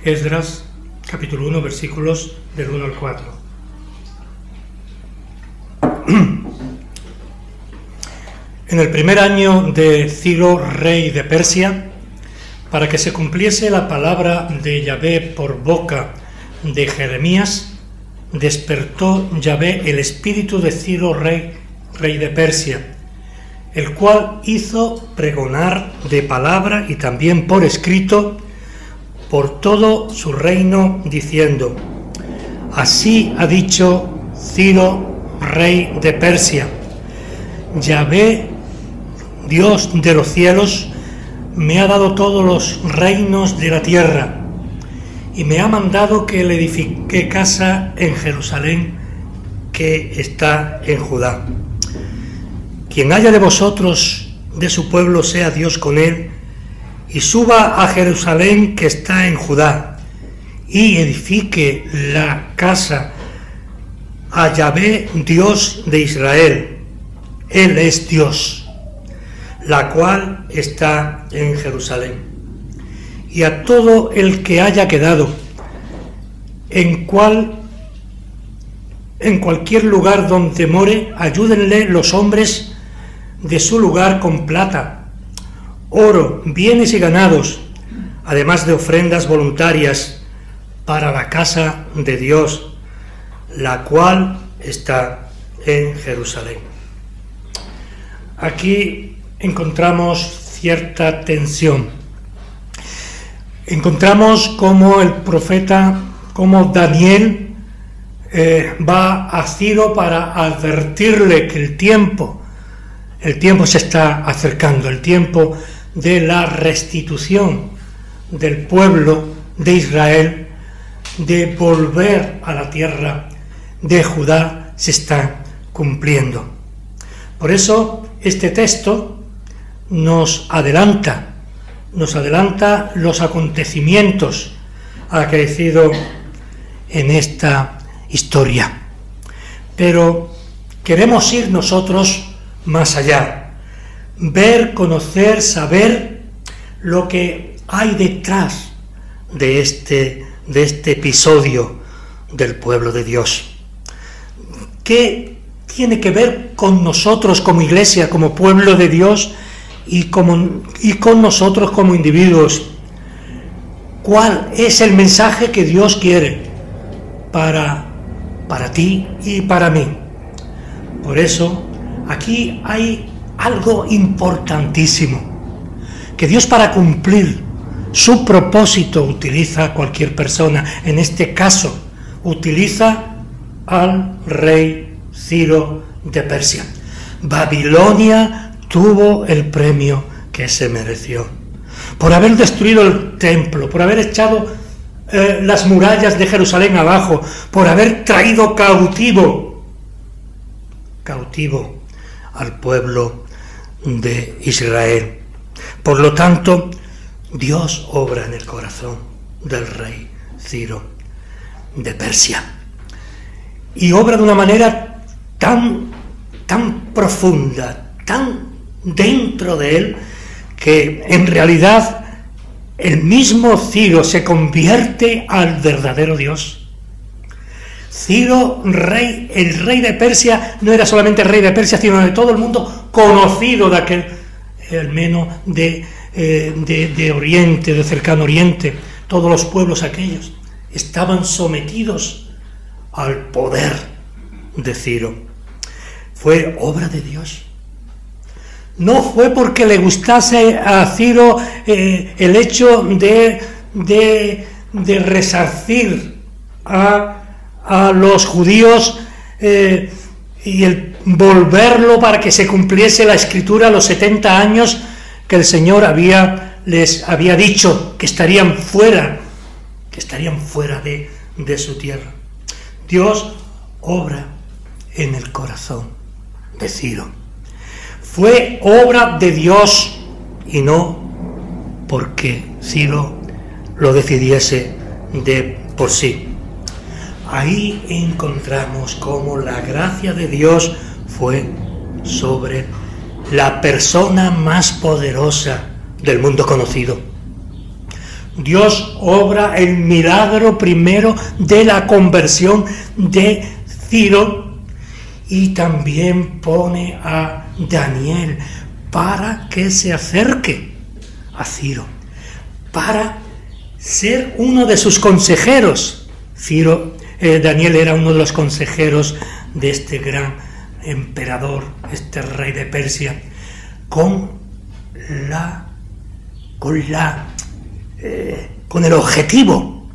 Esdras, capítulo 1, versículos del 1 al 4. En el primer año de Ciro, rey de Persia, para que se cumpliese la palabra de Yahvé por boca de Jeremías, despertó Yahvé el espíritu de Ciro, rey de Persia, el cual hizo pregonar de palabra y también por escrito por todo su reino, diciendo: así ha dicho Ciro, rey de Persia: Yahvé, Dios de los cielos, me ha dado todos los reinos de la tierra, y me ha mandado que le edifique casa en Jerusalén, que está en Judá. Quien haya de vosotros, de su pueblo, sea Dios con él, y suba a Jerusalén, que está en Judá, y edifique la casa a Yahvé, Dios de Israel. Él es Dios, la cual está en Jerusalén. Y a todo el que haya quedado en cualquier lugar donde more, ayúdenle los hombres de su lugar con plata, oro, bienes y ganados, además de ofrendas voluntarias para la casa de Dios, la cual está en Jerusalén. Aquí encontramos cierta tensión. Encontramos como el profeta, como Daniel va a Ciro para advertirle que el tiempo se está acercando, el tiempo de la restitución del pueblo de Israel, de volver a la tierra de Judá, se está cumpliendo. Por eso este texto nos adelanta los acontecimientos acaecidos en esta historia. Pero queremos ir nosotros más allá, ver, conocer, saber lo que hay detrás de este episodio del pueblo de Dios. ¿Qué tiene que ver con nosotros como iglesia, como pueblo de Dios, y con nosotros como individuos? ¿Cuál es el mensaje que Dios quiere para ti y para mí? Por eso, aquí hay algo importantísimo, que Dios, para cumplir su propósito, utiliza a cualquier persona. En este caso, utiliza al rey Ciro de Persia. Babilonia tuvo el premio que se mereció, por haber destruido el templo, por haber echado las murallas de Jerusalén abajo, por haber traído cautivo al pueblo de Israel. Por lo tanto, Dios obra en el corazón del rey Ciro de Persia, y obra de una manera tan profunda, tan dentro de él, que en realidad el mismo Ciro se convierte al verdadero Dios. Ciro, el rey de Persia, no era solamente el rey de Persia, sino de todo el mundo conocido de aquel, al menos de Oriente, de cercano Oriente. Todos los pueblos aquellos estaban sometidos al poder de Ciro. Fue obra de Dios. No fue porque le gustase a Ciro el hecho de resarcir a los judíos y el volverlo para que se cumpliese la escritura a los 70 años que el Señor les había dicho que estarían fuera de su tierra. Dios obra en el corazón de Ciro. Fue obra de Dios y no porque Ciro lo decidiese de por sí. Ahí encontramos cómo la gracia de Dios fue sobre la persona más poderosa del mundo conocido. Dios obra el milagro primero de la conversión de Ciro y también pone a Daniel para que se acerque a Ciro, para ser uno de sus consejeros. Daniel era uno de los consejeros de este gran emperador, este rey de Persia, con el objetivo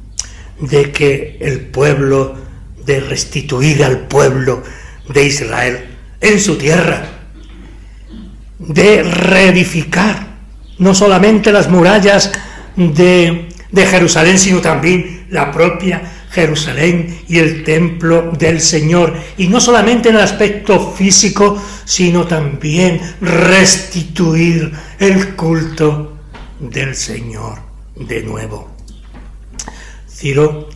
de que de restituir al pueblo de Israel en su tierra, de reedificar no solamente las murallas de Jerusalén, sino también la propia Jerusalén y el templo del Señor, y no solamente en el aspecto físico, sino también restituir el culto del Señor de nuevo. Ciro,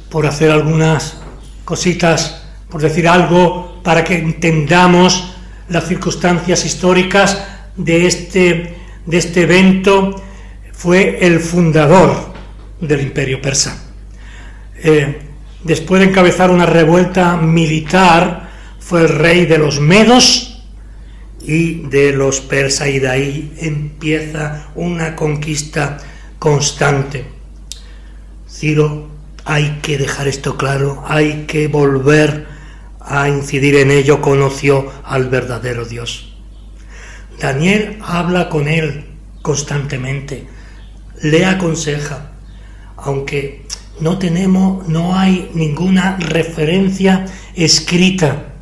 por hacer algunas cositas, por decir algo, para que entendamos las circunstancias históricas de este evento, fue el fundador del Imperio Persa. Después de encabezar una revuelta militar, fue el rey de los medos y de los persas, y de ahí empieza una conquista constante. Ciro, hay que dejar esto claro, hay que volver a incidir en ello, conoció al verdadero Dios. Daniel habla con él constantemente, le aconseja, aunque no hay ninguna referencia escrita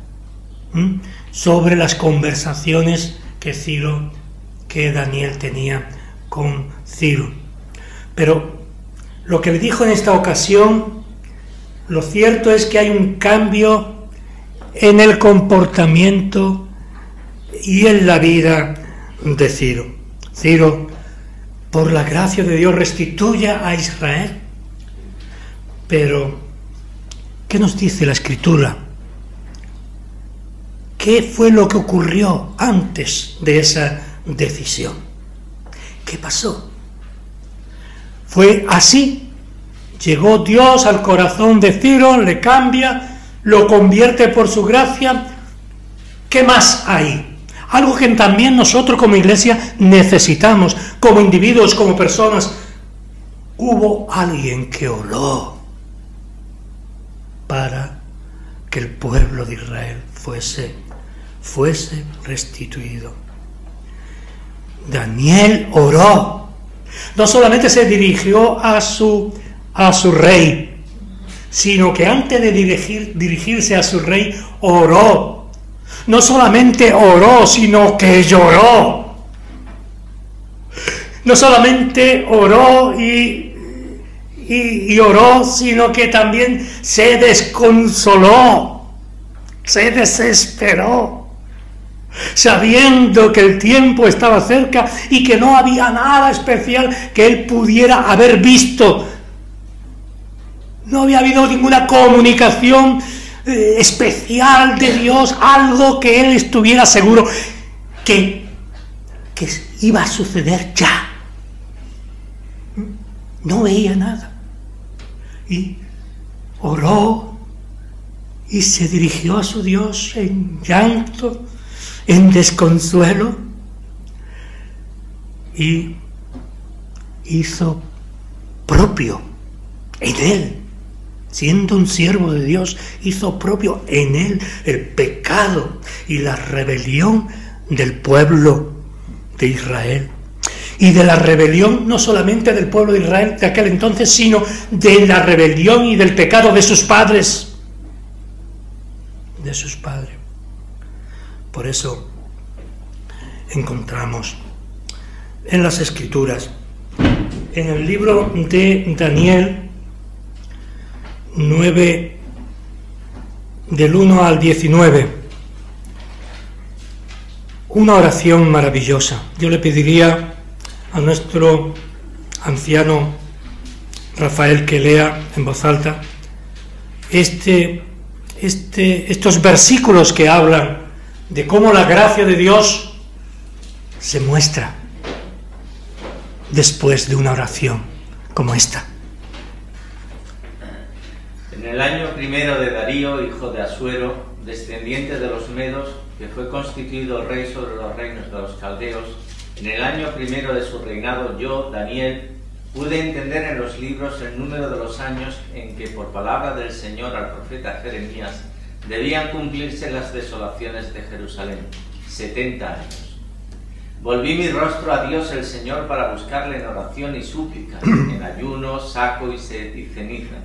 sobre las conversaciones que Daniel tenía con Ciro. Pero lo que le dijo en esta ocasión, lo cierto es que hay un cambio en el comportamiento y en la vida de Ciro. Ciro, por la gracia de Dios, restituye a Israel. Pero, ¿qué nos dice la Escritura? ¿Qué fue lo que ocurrió antes de esa decisión? ¿Qué pasó? Fue así. Llegó Dios al corazón de Ciro, le cambia, lo convierte por su gracia. ¿Qué más hay? Algo que también nosotros como iglesia necesitamos, como individuos, como personas. Hubo alguien que oró para que el pueblo de Israel fuese restituido. Daniel oró. No solamente se dirigió a su rey, sino que antes de dirigirse a su rey, oró. No solamente oró, sino que lloró. No solamente oró y oró, sino que también se desconsoló, se desesperó, sabiendo que el tiempo estaba cerca y que no había nada especial que él pudiera haber visto. No había habido ninguna comunicación especial de Dios, algo que él estuviera seguro que iba a suceder ya. No veía nada. Y oró y se dirigió a su Dios en llanto, en desconsuelo, y hizo propio en él, siendo un siervo de Dios, hizo propio en él el pecado y la rebelión del pueblo de Israel. Y de la rebelión no solamente del pueblo de Israel de aquel entonces, sino de la rebelión y del pecado de sus padres. De sus padres. Por eso encontramos en las Escrituras, en el libro de Daniel 9, del 1 al 19, una oración maravillosa. Yo le pediría a nuestro anciano Rafael que lea en voz alta estos versículos que hablan de cómo la gracia de Dios se muestra después de una oración, como esta. En el año primero de Darío, hijo de Asuero, descendiente de los Medos, que fue constituido rey sobre los reinos de los caldeos, en el año primero de su reinado, yo, Daniel, pude entender en los libros el número de los años en que, por palabra del Señor al profeta Jeremías, debían cumplirse las desolaciones de Jerusalén, 70 años. Volví mi rostro a Dios el Señor para buscarle en oración y súplica, en ayuno, saco y sed y ceniza.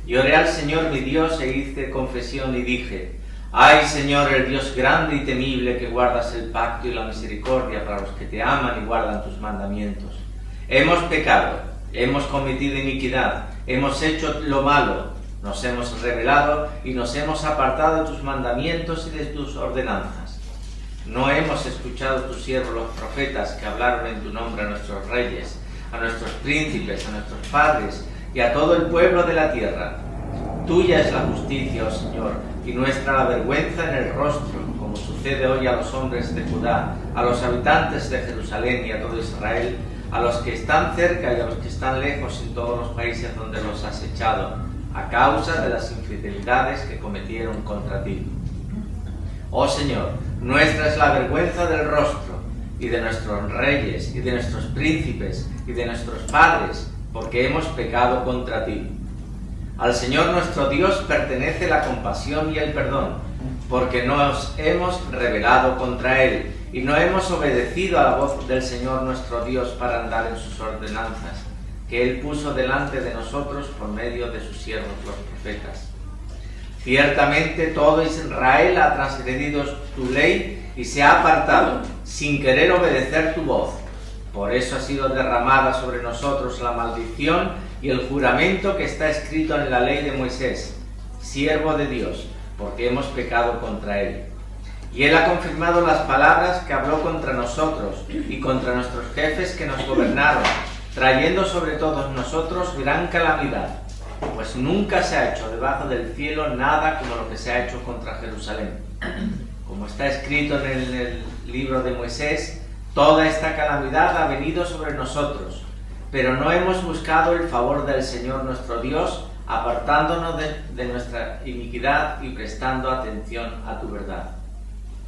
Y oré al Señor mi Dios e hice confesión y dije: ay, Señor, el Dios grande y temible, que guardas el pacto y la misericordia para los que te aman y guardan tus mandamientos. Hemos pecado, hemos cometido iniquidad, hemos hecho lo malo, nos hemos rebelado y nos hemos apartado de tus mandamientos y de tus ordenanzas. No hemos escuchado tus siervos los profetas que hablaron en tu nombre a nuestros reyes, a nuestros príncipes, a nuestros padres y a todo el pueblo de la tierra. Tuya es la justicia, oh Señor, y nuestra la vergüenza en el rostro, como sucede hoy a los hombres de Judá, a los habitantes de Jerusalén y a todo Israel, a los que están cerca y a los que están lejos en todos los países donde los has echado, a causa de las infidelidades que cometieron contra ti. Oh Señor, nuestra es la vergüenza del rostro, y de nuestros reyes, y de nuestros príncipes, y de nuestros padres, porque hemos pecado contra ti. Al Señor nuestro Dios pertenece la compasión y el perdón, porque nos hemos rebelado contra Él, y no hemos obedecido a la voz del Señor nuestro Dios para andar en sus ordenanzas, que Él puso delante de nosotros por medio de sus siervos los profetas. Ciertamente todo Israel ha transgredido tu ley y se ha apartado, sin querer obedecer tu voz. Por eso ha sido derramada sobre nosotros la maldición y el juramento que está escrito en la ley de Moisés, siervo de Dios, porque hemos pecado contra Él. Y Él ha confirmado las palabras que habló contra nosotros y contra nuestros jefes que nos gobernaron, trayendo sobre todos nosotros gran calamidad, pues nunca se ha hecho debajo del cielo nada como lo que se ha hecho contra Jerusalén. Como está escrito en el libro de Moisés, toda esta calamidad ha venido sobre nosotros, pero no hemos buscado el favor del Señor nuestro Dios, apartándonos de nuestra iniquidad y prestando atención a tu verdad.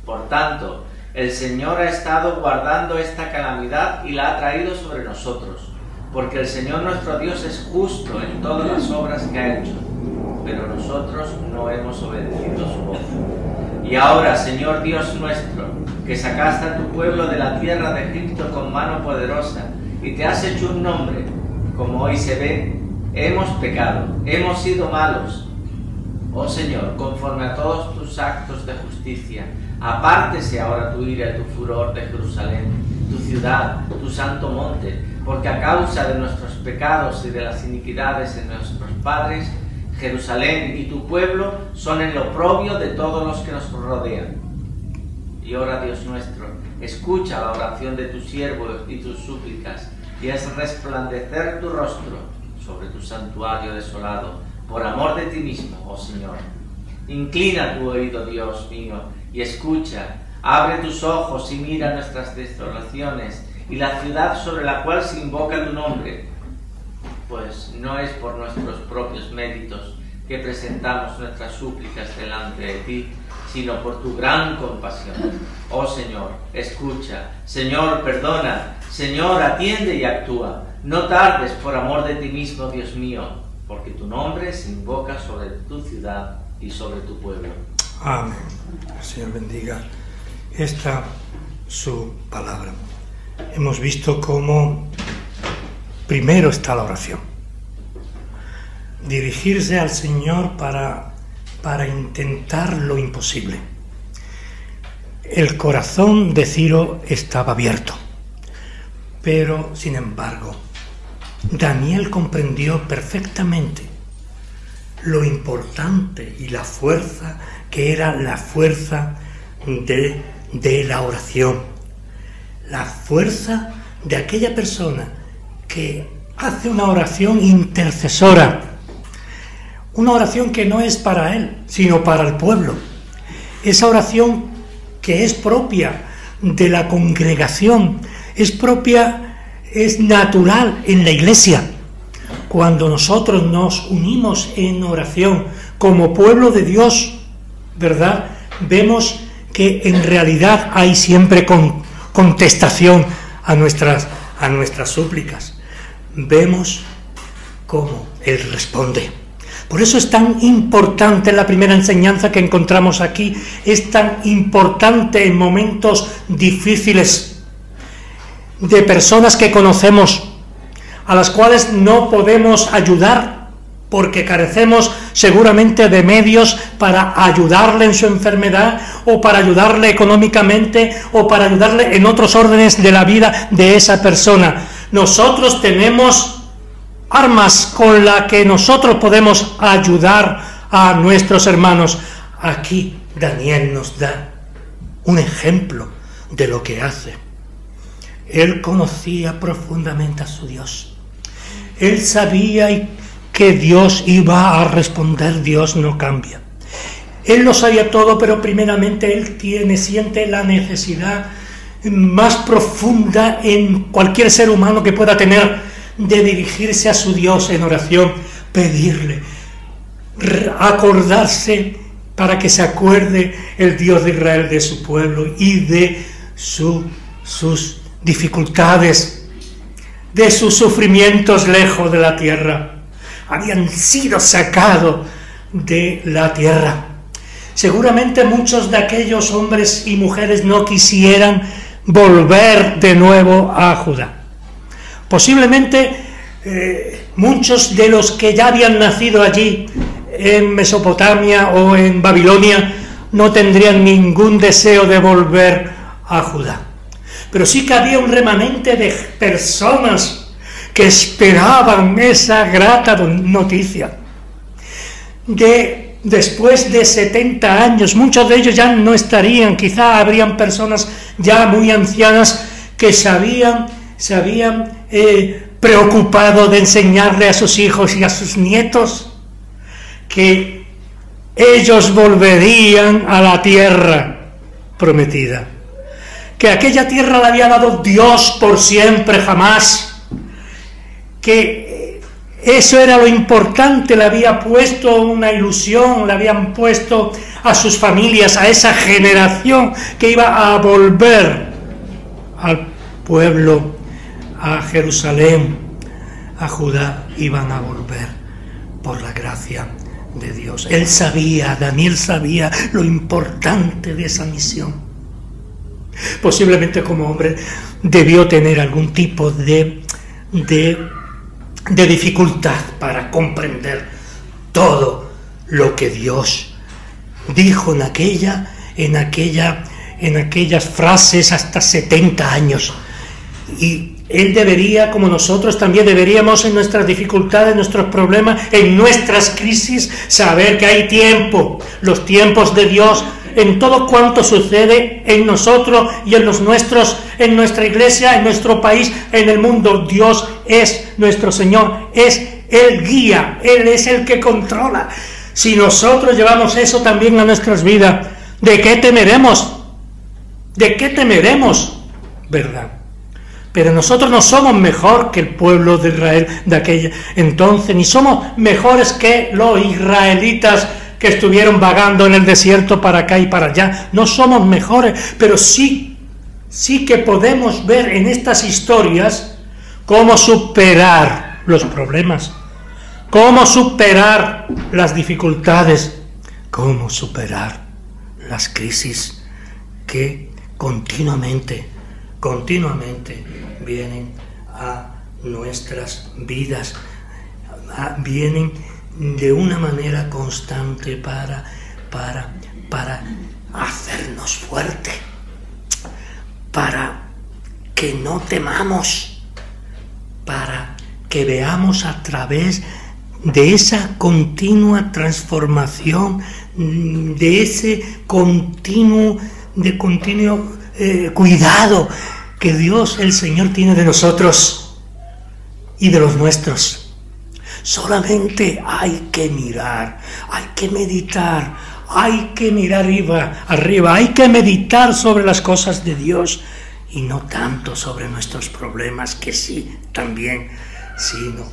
Por tanto, el Señor ha estado guardando esta calamidad y la ha traído sobre nosotros, porque el Señor nuestro Dios es justo en todas las obras que ha hecho, pero nosotros no hemos obedecido su voz. Y ahora, Señor Dios nuestro, que sacaste a tu pueblo de la tierra de Egipto con mano poderosa, y te has hecho un nombre, como hoy se ve, hemos pecado, hemos sido malos. Oh Señor, conforme a todos tus actos de justicia, apártese ahora tu ira y tu furor de Jerusalén, tu ciudad, tu santo monte, porque a causa de nuestros pecados y de las iniquidades de nuestros padres, Jerusalén y tu pueblo son el oprobio de todos los que nos rodean. Y ahora, Dios nuestro, escucha la oración de tu siervo y tus súplicas, y haz resplandecer tu rostro sobre tu santuario desolado, por amor de ti mismo, oh Señor. Inclina tu oído, Dios mío, y escucha, abre tus ojos y mira nuestras desolaciones y la ciudad sobre la cual se invoca tu nombre, pues no es por nuestros propios méritos que presentamos nuestras súplicas delante de ti, sino por tu gran compasión. Oh Señor, escucha, Señor, perdona, Señor, atiende y actúa. No tardes por amor de ti mismo, Dios mío, porque tu nombre se invoca sobre tu ciudad y sobre tu pueblo. Amén. El Señor bendiga esta su palabra. Hemos visto cómo primero está la oración. Dirigirse al Señor para intentar lo imposible. El corazón de Ciro estaba abierto, pero sin embargo, Daniel comprendió perfectamente lo importante y la fuerza que era la fuerza de la oración, la fuerza de aquella persona que hace una oración intercesora, una oración que no es para él, sino para el pueblo, esa oración que es propia de la congregación, es propia, es natural en la iglesia, cuando nosotros nos unimos en oración como pueblo de Dios, ¿verdad? Vemos que en realidad hay siempre contestación a nuestras súplicas. Vemos cómo Él responde. Por eso es tan importante la primera enseñanza que encontramos aquí, es tan importante en momentos difíciles de personas que conocemos, a las cuales no podemos ayudar porque carecemos seguramente de medios para ayudarle en su enfermedad o para ayudarle económicamente o para ayudarle en otros órdenes de la vida de esa persona. Nosotros tenemos armas con las que nosotros podemos ayudar a nuestros hermanos. Aquí Daniel nos da un ejemplo de lo que hace. Él conocía profundamente a su Dios. Él sabía que Dios iba a responder. Dios no cambia. Él lo sabía todo, pero primeramente él siente la necesidad más profunda en cualquier ser humano que pueda tener de dirigirse a su Dios en oración, pedirle, acordarse para que se acuerde el Dios de Israel de su pueblo y de sus dificultades, de sus sufrimientos lejos de la tierra. Habían sido sacados de la tierra. Seguramente muchos de aquellos hombres y mujeres no quisieran volver de nuevo a Judá. Posiblemente muchos de los que ya habían nacido allí en Mesopotamia o en Babilonia no tendrían ningún deseo de volver a Judá. Pero sí que había un remanente de personas que esperaban esa grata noticia. Después de 70 años, muchos de ellos ya no estarían, quizá habrían personas ya muy ancianas que se habían preocupado de enseñarle a sus hijos y a sus nietos que ellos volverían a la tierra prometida, que aquella tierra la había dado Dios por siempre, jamás, que eso era lo importante, le había puesto una ilusión, le habían puesto a sus familias, a esa generación que iba a volver al pueblo, a Jerusalén, a Judá, iban a volver por la gracia de Dios. Él sabía, Daniel sabía lo importante de esa misión. Posiblemente como hombre debió tener algún tipo de dificultad para comprender todo lo que Dios dijo en aquellas frases hasta 70 años. Y él debería, como nosotros también deberíamos, en nuestras dificultades, en nuestros problemas, en nuestras crisis, saber que hay tiempo, los tiempos de Dios, en todo cuanto sucede en nosotros y en los nuestros, en nuestra iglesia, en nuestro país, en el mundo. Dios es nuestro Señor, es el guía, Él es el que controla. Si nosotros llevamos eso también a nuestras vidas, ¿de qué temeremos? ¿De qué temeremos? ¿Verdad? Pero nosotros no somos mejor que el pueblo de Israel de aquella entonces, ni somos mejores que los israelitas que estuvieron vagando en el desierto para acá y para allá. No somos mejores, pero sí que podemos ver en estas historias cómo superar los problemas, cómo superar las dificultades, cómo superar las crisis que continuamente vienen a nuestras vidas, vienen de una manera constante para hacernos fuerte, para que no temamos, para que veamos a través de esa continua transformación, de ese continuo cuidado que Dios, el Señor, tiene de nosotros y de los nuestros. Solamente hay que mirar, hay que meditar, hay que mirar arriba, hay que meditar sobre las cosas de Dios y no tanto sobre nuestros problemas, que sí, también, sino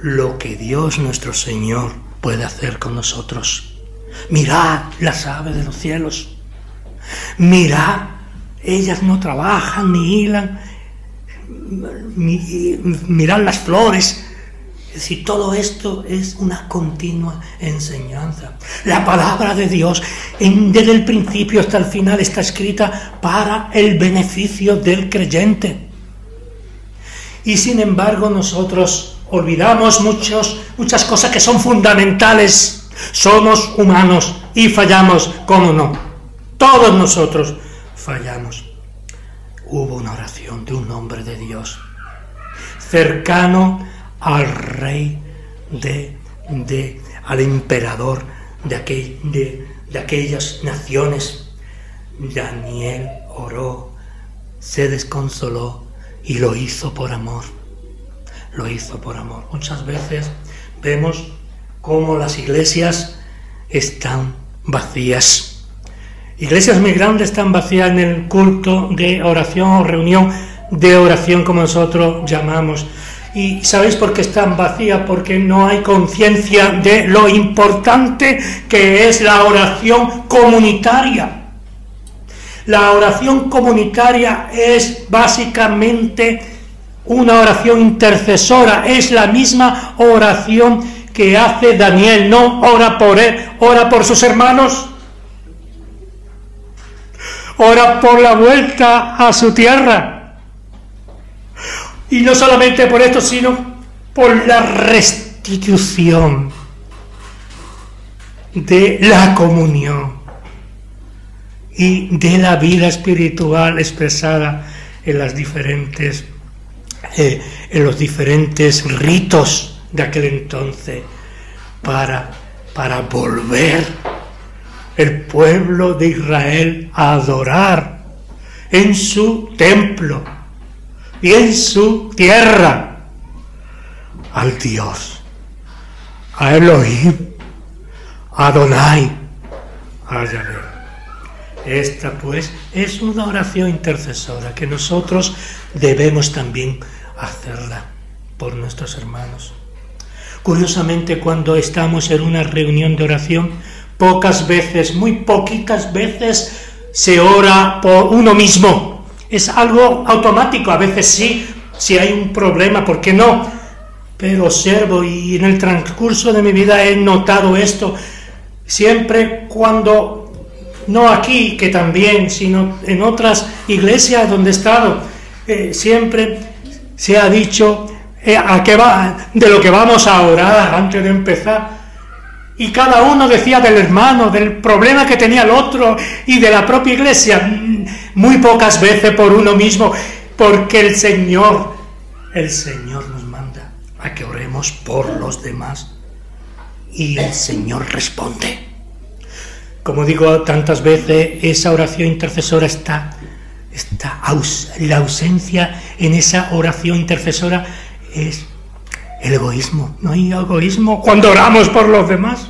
lo que Dios nuestro Señor puede hacer con nosotros. Mirad las aves de los cielos. Mirad, ellas no trabajan ni hilan. Mirad las flores. Es decir, todo esto es una continua enseñanza. La palabra de Dios, desde el principio hasta el final, está escrita para el beneficio del creyente. Y sin embargo nosotros olvidamos muchas cosas que son fundamentales. Somos humanos y fallamos, ¿cómo no? Todos nosotros fallamos. Hubo una oración de un hombre de Dios, cercano al rey, al emperador de aquellas naciones. Daniel oró, se desconsoló y lo hizo por amor. Lo hizo por amor. Muchas veces vemos cómo las iglesias están vacías. Iglesias muy grandes están vacías en el culto de oración o reunión de oración, como nosotros llamamos. ¿Y sabéis por qué están vacías? Porque no hay conciencia de lo importante que es la oración comunitaria. La oración comunitaria es básicamente una oración intercesora, es la misma oración que hace Daniel. No ora por él, ora por sus hermanos, ora por la vuelta a su tierra. Y no solamente por esto, sino por la restitución de la comunión y de la vida espiritual expresada en los diferentes ritos de aquel entonces, para volver el pueblo de Israel a adorar en su templo y en su tierra al Dios, a Elohim, a Adonai, a Yahvé. Esta pues es una oración intercesora que nosotros debemos también hacerla por nuestros hermanos. Curiosamente, cuando estamos en una reunión de oración, pocas veces, muy poquitas veces, se ora por uno mismo. Es algo automático. A veces sí, si hay un problema, ¿por qué no? Pero observo, y en el transcurso de mi vida he notado esto, siempre cuando, no aquí, que también, sino en otras iglesias donde he estado, siempre se ha dicho de lo que vamos a orar antes de empezar. Y cada uno decía del hermano, del problema que tenía el otro y de la propia iglesia. Muy pocas veces por uno mismo, porque el Señor nos manda a que oremos por los demás. Y el Señor responde. Como digo tantas veces, esa oración intercesora la ausencia en esa oración intercesora es el egoísmo. No hay egoísmo cuando oramos por los demás,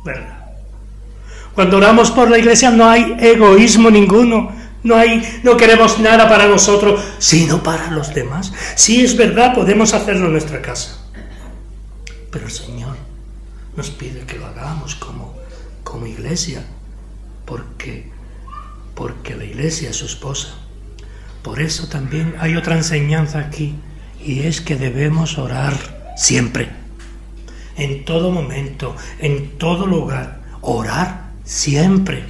¿verdad? Cuando oramos por la iglesia no hay egoísmo ninguno. No queremos nada para nosotros, sino para los demás. Sí, es verdad, podemos hacerlo en nuestra casa, pero el Señor nos pide que lo hagamos como iglesia, porque la iglesia es su esposa. Por eso también hay otra enseñanza aquí, y es que debemos orar siempre, en todo momento, en todo lugar. Orar siempre,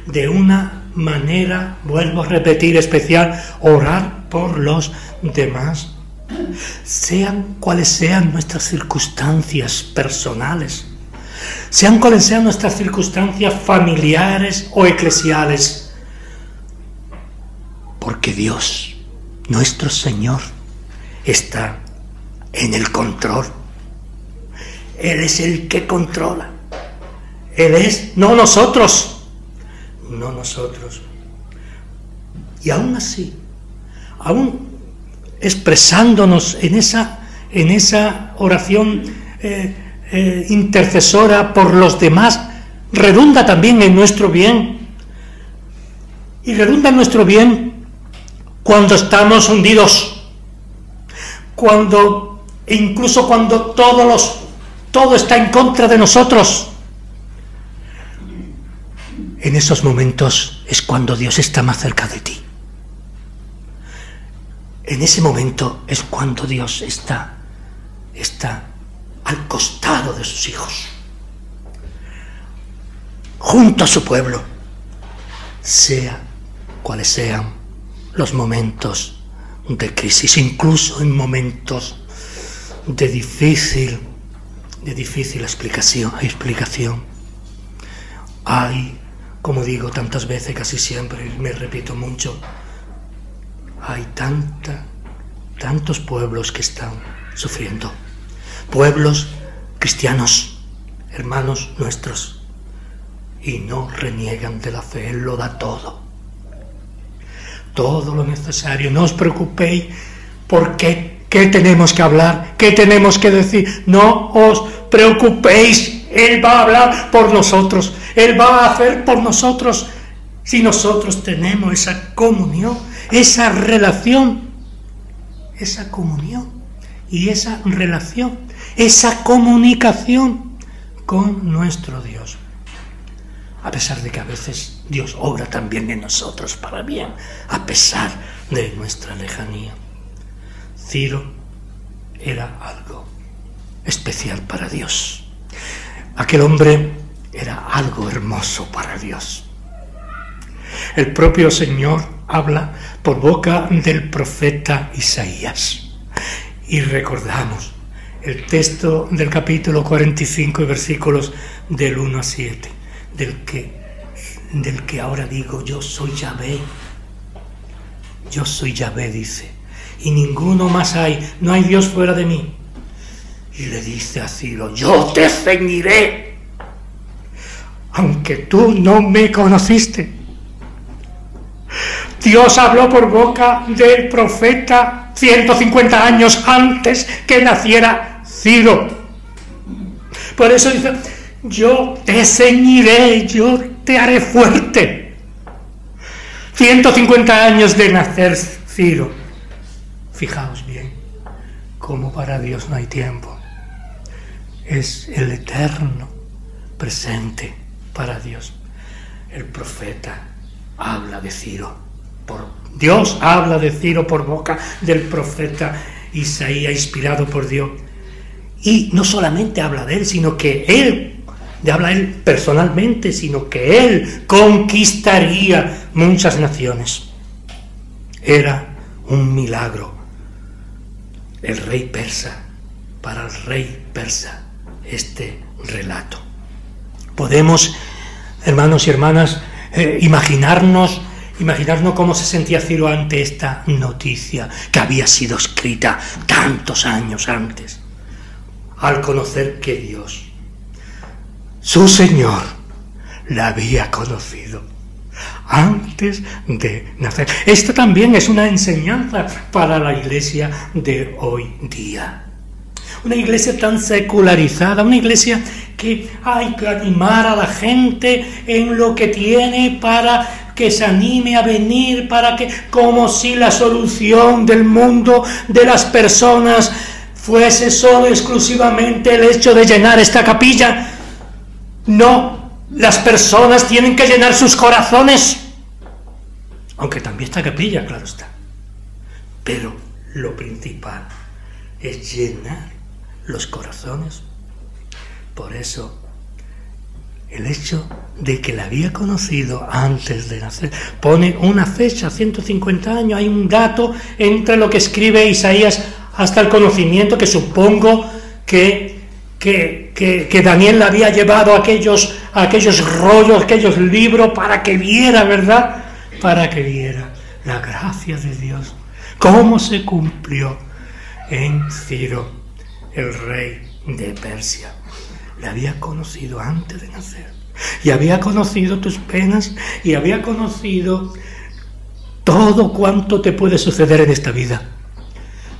de una manera, vuelvo a repetir, especial, orar por los demás, sean cuales sean nuestras circunstancias personales, sean cuales sean nuestras circunstancias familiares o eclesiales, porque Dios, nuestro Señor, está en el control. Él es el que controla. Él es, no nosotros. Y aún así, aún expresándonos en esa oración intercesora por los demás, redunda también en nuestro bien. Y redunda en nuestro bien cuando estamos hundidos, cuando incluso cuando todo está en contra de nosotros. En esos momentos es cuando Dios está más cerca de ti. En ese momento es cuando Dios está al costado de sus hijos, junto a su pueblo, sea cuales sean los momentos de crisis, incluso en momentos de difícil explicación. Hay, como digo tantas veces, casi siempre, y me repito mucho, hay tantos pueblos que están sufriendo, pueblos cristianos, hermanos nuestros, y no reniegan de la fe. Él lo da todo lo necesario. No os preocupéis por qué tenemos que hablar, qué tenemos que decir. No os preocupéis, Él va a hablar por nosotros, Él va a hacer por nosotros, si nosotros tenemos esa comunión, esa relación, esa comunión y esa relación, esa comunicación con nuestro Dios. A pesar de que a veces Dios obra también en nosotros para bien, a pesar de nuestra lejanía. Ciro era algo especial para Dios. Aquel hombre era algo hermoso para Dios. El propio Señor habla por boca del profeta Isaías. Y recordamos el texto del capítulo 45 y versículos del 1 a 7, del que ahora digo, yo soy Yahvé. Yo soy Yahvé, dice, y ninguno más hay, no hay Dios fuera de mí. Y le dice a Ciro, yo te ceñiré, aunque tú no me conociste. Dios habló por boca del profeta 150 años antes que naciera Ciro. Por eso dice, yo te ceñiré, yo te haré fuerte. 150 años de nacer Ciro. Fijaos bien, cómo para Dios no hay tiempo. Es el eterno presente para Dios. El profeta habla de Ciro. Dios habla de Ciro por boca del profeta Isaías, inspirado por Dios. Y no solamente habla de él, sino que él, habla él personalmente, sino que él conquistaría muchas naciones. Era un milagro. El rey persa, para el rey persa, este relato. Podemos, hermanos y hermanas, imaginarnos cómo se sentía Ciro ante esta noticia que había sido escrita tantos años antes, al conocer que Dios, su Señor, la había conocido antes de nacer. Esto también es una enseñanza para la iglesia de hoy día. Una iglesia tan secularizada, una iglesia que hay que animar a la gente en lo que tiene para que se anime a venir, para que, como si la solución del mundo, de las personas, fuese solo exclusivamente el hecho de llenar esta capilla. No, las personas tienen que llenar sus corazones, aunque también esta capilla, claro está. Pero lo principal es llenar los corazones. Por eso, el hecho de que la había conocido antes de nacer pone una fecha, 150 años, hay un dato entre lo que escribe Isaías hasta el conocimiento, que supongo que Daniel le había llevado a aquellos rollos, aquellos libros, para que viera, ¿verdad? Para que viera la gracia de Dios, cómo se cumplió en Ciro, el rey de Persia. Le había conocido antes de nacer, y había conocido tus penas, y había conocido todo cuanto te puede suceder en esta vida.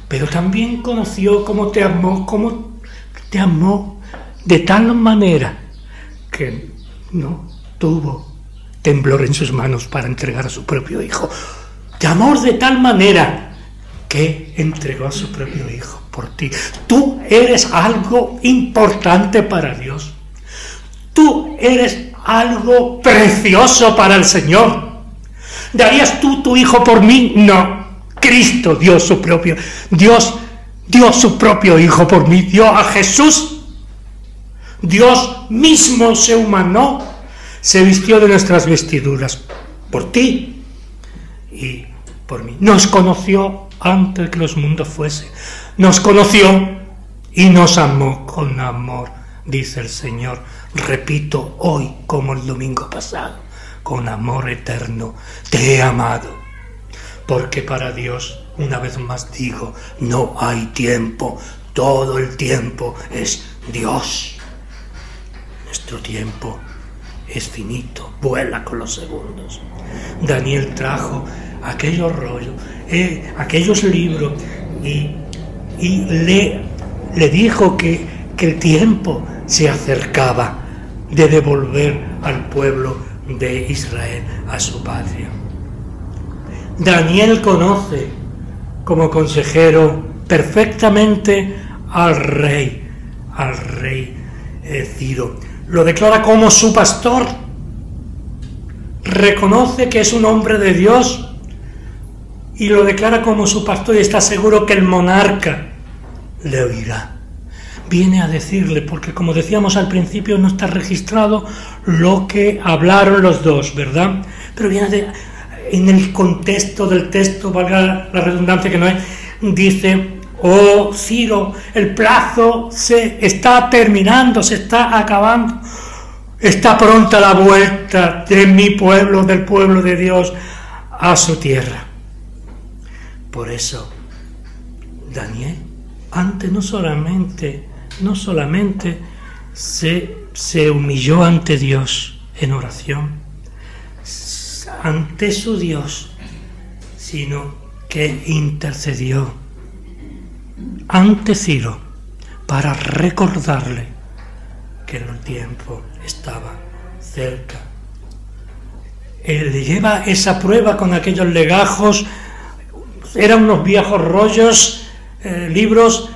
Pero también conoció cómo te amó de tal manera que no tuvo temblor en sus manos para entregar a su propio hijo. Te amó de tal manera que entregó a su propio Hijo por ti. Tú eres algo importante para Dios. Tú eres algo precioso para el Señor. ¿Darías tú tu Hijo por mí? No. Cristo dio su propio Hijo por mí, dio a Jesús. Dios mismo se humanó, se vistió de nuestras vestiduras por ti y por mí. Nos conoció antes de que los mundos fuesen. Nos conoció y nos amó con amor, dice el Señor. Repito, hoy como el domingo pasado, con amor eterno te he amado. Porque para Dios, una vez más digo, no hay tiempo. Todo el tiempo es Dios. Nuestro tiempo es finito, vuela con los segundos. Daniel trajo aquellos rollos, aquellos libros y le dijo que el tiempo se acercaba de devolver al pueblo de Israel a su patria. Daniel conoce como consejero perfectamente al rey Ciro. Lo declara como su pastor. Reconoce que es un hombre de Dios y lo declara como su pastor y está seguro que el monarca le oirá. Viene a decirle, porque como decíamos al principio no está registrado lo que hablaron los dos, ¿verdad? Pero viene en el contexto del texto, valga la redundancia que no es, dice: oh Ciro, el plazo se está terminando, se está acabando, está pronta la vuelta de mi pueblo, del pueblo de Dios, a su tierra. Por eso, Daniel, antes no solamente se humilló ante Dios en oración, ante su Dios, sino que intercedió ante Ciro para recordarle que el tiempo estaba cerca. Él lleva esa prueba con aquellos legajos, eran unos viejos rollos, libros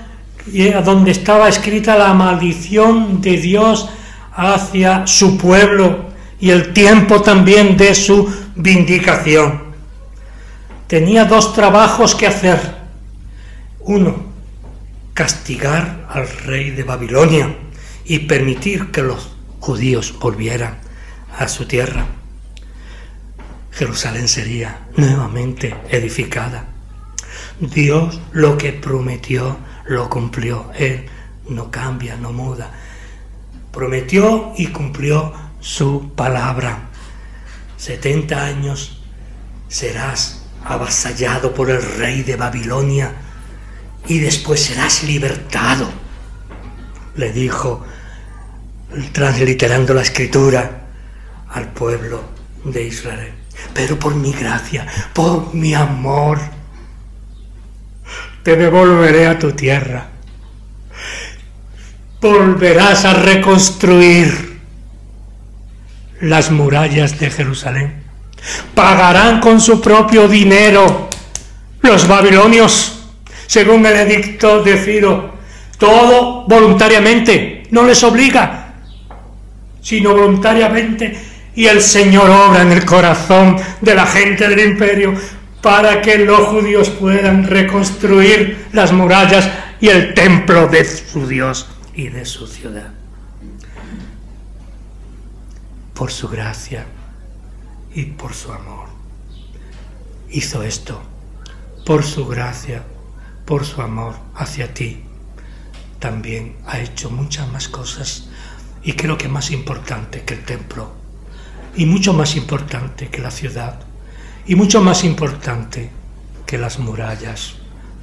donde estaba escrita la maldición de Dios hacia su pueblo y el tiempo también de su vindicación. Tenía dos trabajos que hacer. Uno, castigar al rey de Babilonia y permitir que los judíos volvieran a su tierra. Jerusalén sería nuevamente edificada. Dios lo que prometió lo cumplió. Él no cambia, no muda. Prometió y cumplió su palabra. 70 años serás avasallado por el rey de Babilonia y después serás libertado, le dijo, transliterando la escritura, al pueblo de Israel. Pero por mi gracia, por mi amor, te devolveré a tu tierra. Volverás a reconstruir las murallas de Jerusalén. Pagarán con su propio dinero los babilonios, según el edicto de Ciro. Todo voluntariamente, no les obliga, sino voluntariamente. Y el Señor obra en el corazón de la gente del imperio para que los judíos puedan reconstruir las murallas y el templo de su Dios y de su ciudad. Por su gracia y por su amor hizo esto. Por su gracia, por su amor hacia ti, también ha hecho muchas más cosas, y creo que más importante que el templo, y mucho más importante que la ciudad, y mucho más importante que las murallas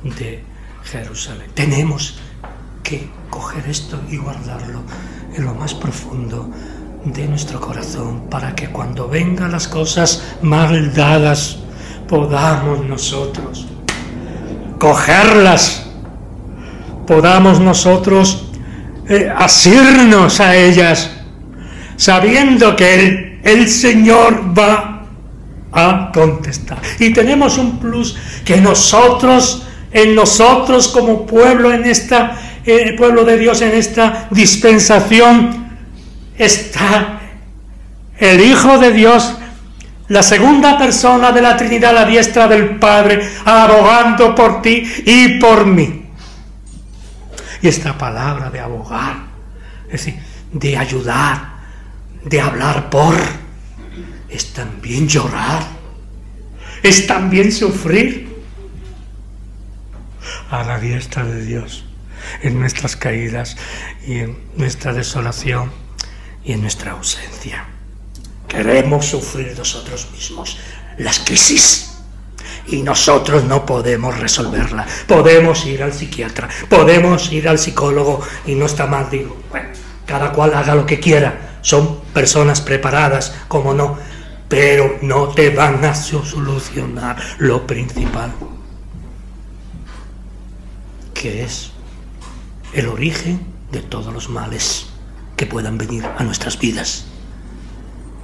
de Jerusalén. Tenemos que coger esto y guardarlo en lo más profundo de nuestro corazón, para que cuando vengan las cosas mal dadas podamos nosotros cogerlas, podamos nosotros asirnos a ellas, sabiendo que el Señor va a contestar. Y tenemos un plus, que nosotros en nosotros como pueblo, en el pueblo de Dios, en esta dispensación, está el Hijo de Dios, la segunda persona de la Trinidad, a la diestra del Padre, abogando por ti y por mí. Y esta palabra de abogar, es decir, de ayudar, de hablar por, es también llorar, es también sufrir a la diestra de Dios en nuestras caídas y en nuestra desolación y en nuestra ausencia. Queremos sufrir nosotros mismos las crisis y nosotros no podemos resolverla. Podemos ir al psiquiatra, podemos ir al psicólogo y no está mal, digo, bueno, cada cual haga lo que quiera, son personas preparadas, como no, pero no te van a solucionar lo principal, que es el origen de todos los males que puedan venir a nuestras vidas.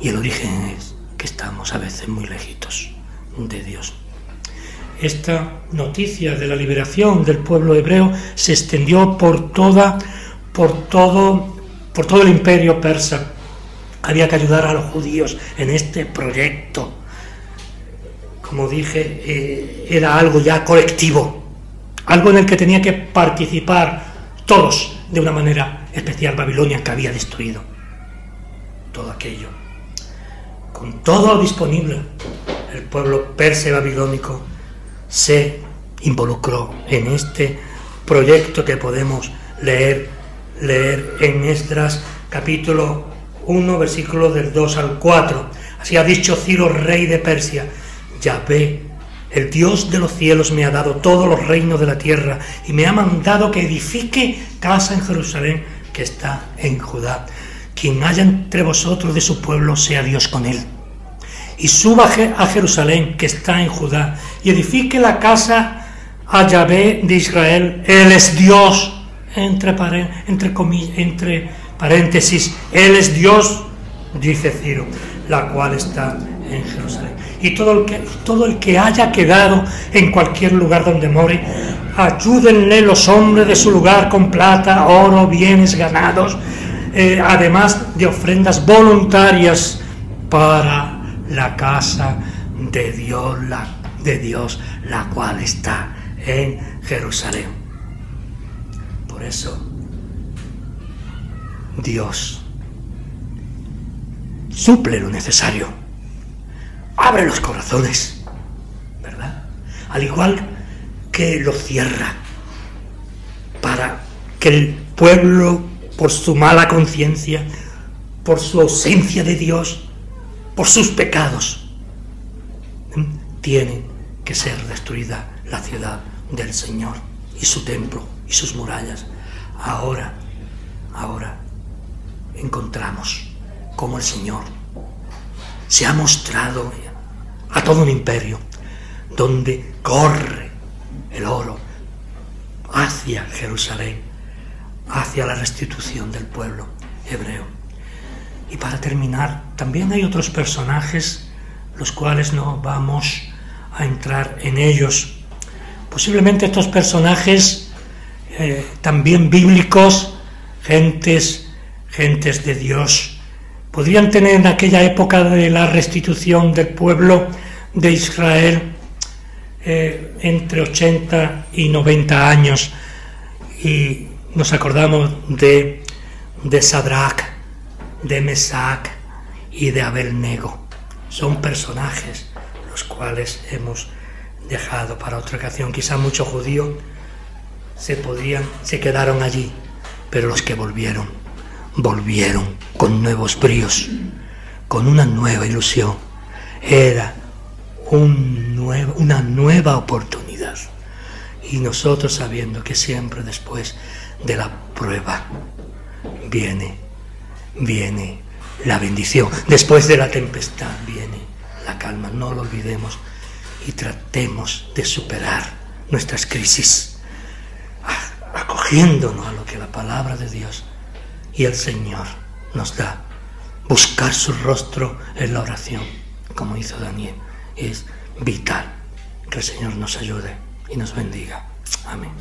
Y el origen es que estamos a veces muy lejitos de Dios. Esta noticia de la liberación del pueblo hebreo se extendió por todo el imperio persa. Había que ayudar a los judíos en este proyecto. Como dije, era algo ya colectivo, algo en el que tenía que participar todos de una manera especial. Babilonia, que había destruido todo aquello. Con todo lo disponible, el pueblo persa y babilónico se involucró en este proyecto que podemos leer en Esdras capítulo 1, versículos del 2 al 4. Así ha dicho Ciro, rey de Persia: Yahvé, el Dios de los cielos, me ha dado todos los reinos de la tierra y me ha mandado que edifique casa en Jerusalén, que está en Judá. Quien haya entre vosotros de su pueblo, sea Dios con él. Y suba a Jerusalén, que está en Judá, y edifique la casa a Yahvé de Israel. Él es Dios, entre paréntesis, Él es Dios, dice Ciro, la cual está en Jerusalén. Y todo el que haya quedado en cualquier lugar donde more, ayúdenle los hombres de su lugar con plata, oro, bienes ganados, además de ofrendas voluntarias para la casa de Dios, la cual está en Jerusalén. Por eso Dios suple lo necesario, abre los corazones, ¿verdad? Al igual que lo cierra, para que el pueblo, por su mala conciencia, por su ausencia de Dios, por sus pecados, tiene que ser destruida la ciudad del Señor y su templo y sus murallas. Ahora encontramos cómo el Señor se ha mostrado a todo un imperio, donde corre el oro hacia Jerusalén, hacia la restitución del pueblo hebreo. Y para terminar, también hay otros personajes, los cuales no vamos a entrar en ellos. Posiblemente estos personajes también bíblicos, gentes de Dios, podrían tener en aquella época de la restitución del pueblo de Israel entre 80 y 90 años. Y nos acordamos de Sadrach, de Mesac y de Abednego. Son personajes los cuales hemos dejado para otra ocasión. Quizá muchos judíos se quedaron allí, pero los que volvieron con nuevos bríos, con una nueva ilusión. Era una nueva oportunidad. Y nosotros, sabiendo que siempre después de la prueba viene la bendición, después de la tempestad viene la calma. No lo olvidemos y tratemos de superar nuestras crisis, acogiéndonos a lo que la palabra de Dios y el Señor nos da. Buscar su rostro en la oración, como hizo Daniel, es vital. Que el Señor nos ayude y nos bendiga. Amén.